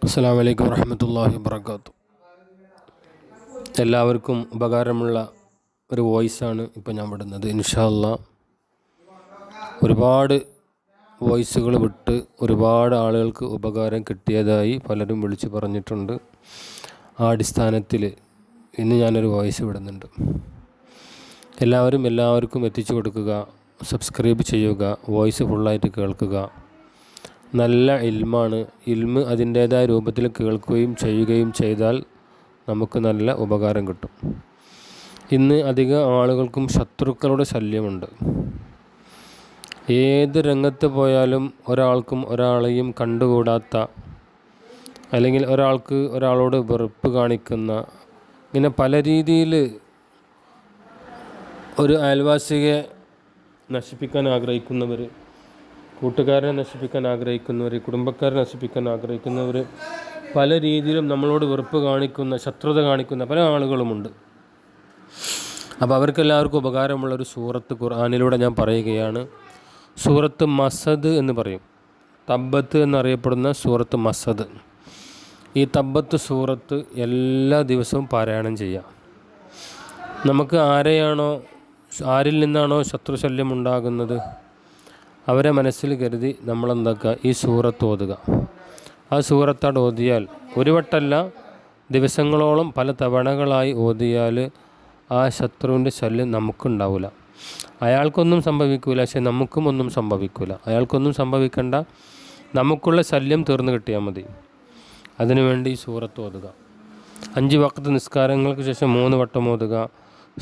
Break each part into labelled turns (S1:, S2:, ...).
S1: അസ്സലാമു അലൈക്കും വറഹ്മത്തുള്ളാഹി വബറകാതുഹു. എല്ലാവർക്കും ഉപകാരമുള്ള ഒരു വോയിസാണ് ഇപ്പോൾ ഞാൻ വിടുന്നത്. ഇൻഷാ അല്ലാഹ് ഒരുപാട് വോയിസുകൾ വിട്ട് ഒരുപാട് ആളുകൾക്ക് ഉപകാരം കിട്ടിയതായി പലരും വിളിച്ചു പറഞ്ഞിട്ടുണ്ട്. ആ അടിസ്ഥാനത്തിൽ ഇന്ന് ഞാനൊരു വോയിസ് വിടുന്നുണ്ട്. എല്ലാവർക്കും എത്തിച്ചു കൊടുക്കുക, സബ്സ്ക്രൈബ് ചെയ്യുക, വോയിസ് ഫുള്ളായിട്ട് കേൾക്കുക. നല്ല ഇൽമാണ്. ഇൽമ് അതിൻ്റേതായ രൂപത്തിൽ കേൾക്കുകയും ചെയ്യുകയും ചെയ്താൽ നമുക്ക് നല്ല ഉപകാരം കിട്ടും. ഇന്ന് അധികം ആളുകൾക്കും ശത്രുക്കളുടെ ശല്യമുണ്ട്. ഏത് രംഗത്ത് പോയാലും ഒരാൾക്കും ഒരാളെയും കണ്ടുകൂടാത്ത, അല്ലെങ്കിൽ ഒരാൾക്ക് ഒരാളോട് വെറുപ്പ് കാണിക്കുന്ന, ഇങ്ങനെ പല രീതിയിൽ ഒരു അയൽവാസിയെ നശിപ്പിക്കാൻ ആഗ്രഹിക്കുന്നവർ, കൂട്ടുകാരനെ നശിപ്പിക്കാൻ ആഗ്രഹിക്കുന്നവർ, കുടുംബക്കാരെ നശിപ്പിക്കാൻ ആഗ്രഹിക്കുന്നവർ, പല രീതിയിലും നമ്മളോട് വെറുപ്പ് കാണിക്കുന്ന, ശത്രുത കാണിക്കുന്ന പല ആളുകളുമുണ്ട്. അപ്പോൾ അവർക്കെല്ലാവർക്കും ഉപകാരമുള്ളൊരു സൂറത്ത് ഖുർആനിലൂടെ ഞാൻ പറയുകയാണ്. സൂറത്ത് മസദ് എന്ന് പറയും. തബ്ബത്ത് എന്നറിയപ്പെടുന്ന സൂറത്ത് മസദ്. ഈ തബ്ബത്ത് സൂറത്ത് എല്ലാ ദിവസവും പാരായണം ചെയ്യാം. നമുക്ക് ആരിൽ നിന്നാണോ ശത്രുശല്യം ഉണ്ടാകുന്നത് അവരെ മനസ്സിൽ കരുതി നമ്മളെന്താക്കുക, ഈ സൂറത്ത് ഓതുക. ആ സൂറത്തോട് ഓതിയാൽ ഒരു വട്ടമല്ല, ദിവസങ്ങളോളം പല തവണകളായി ഓതിയാൽ ആ ശത്രുവിൻ്റെ ശല്യം നമുക്കുണ്ടാവില്ല. അയാൾക്കൊന്നും സംഭവിക്കില്ല, പക്ഷെ നമുക്കും ഒന്നും സംഭവിക്കില്ല. അയാൾക്കൊന്നും സംഭവിക്കേണ്ട, നമുക്കുള്ള ശല്യം തീർന്നു കിട്ടിയാൽ മതി. അതിനുവേണ്ടി ഈ സൂറത്ത് ഓതുക. 5 വഖ്ത് നിസ്കാരങ്ങൾക്ക് ശേഷം 3 വട്ടം ഓതുക.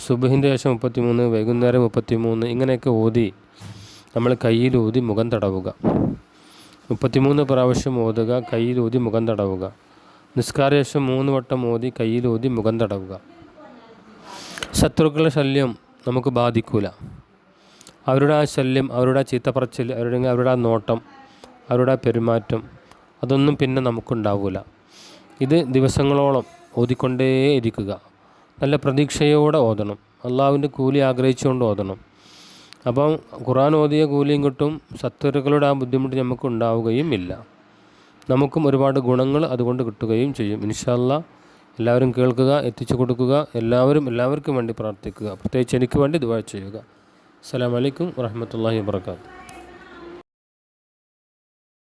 S1: സുബ്ഹിൻ്റെ ശേഷം 33, വൈകുന്നേരം 33, ഇങ്ങനെയൊക്കെ ഓതി നമ്മൾ കയ്യിലൂതി മുഖം തടവുക. 33 പ്രാവശ്യം ഓതുക, കയ്യിലൂതി മുഖം തടവുക. നിസ്കാരശേഷം 3 വട്ടം ഓതി കയ്യിലൂതി മുഖം തടവുക. ശത്രുക്കളുടെ ശല്യം നമുക്ക് ബാധിക്കില്ല. അവരുടെ ആ ശല്യം, അവരുടെ ആ ചീത്തപ്പറച്ചിൽ, അവരുടെ ആ നോട്ടം, അവരുടെ ആ പെരുമാറ്റം, അതൊന്നും പിന്നെ നമുക്കുണ്ടാവില്ല. ഇത് ദിവസങ്ങളോളം ഓതിക്കൊണ്ടേയിരിക്കുക. നല്ല പ്രതീക്ഷയോടെ ഓതണം. അള്ളാഹുവിൻ്റെ കൂലി ആഗ്രഹിച്ചുകൊണ്ട് ഓതണം. അപ്പം ഖുർആൻ ഓതിയ കൂലിയും കിട്ടും, ശത്രുക്കളുടെ ആ ബുദ്ധിമുട്ട് നമുക്ക് ഉണ്ടാവുകയും ഇല്ല. നമുക്കും ഒരുപാട് ഗുണങ്ങൾ അതുകൊണ്ട് കിട്ടുകയും ചെയ്യും. ഇൻഷാ അല്ലാഹ് എല്ലാവരും കേൾക്കുക, എത്തിച്ചു കൊടുക്കുക. എല്ലാവർക്കും വേണ്ടി പ്രാർത്ഥിക്കുക. പ്രത്യേകിച്ച് എനിക്ക് വേണ്ടി ദുആ ചെയ്യുക. അസ്സലാമു അലൈക്കും വറഹ്മത്തുള്ളാഹി വബറകാതുഹു.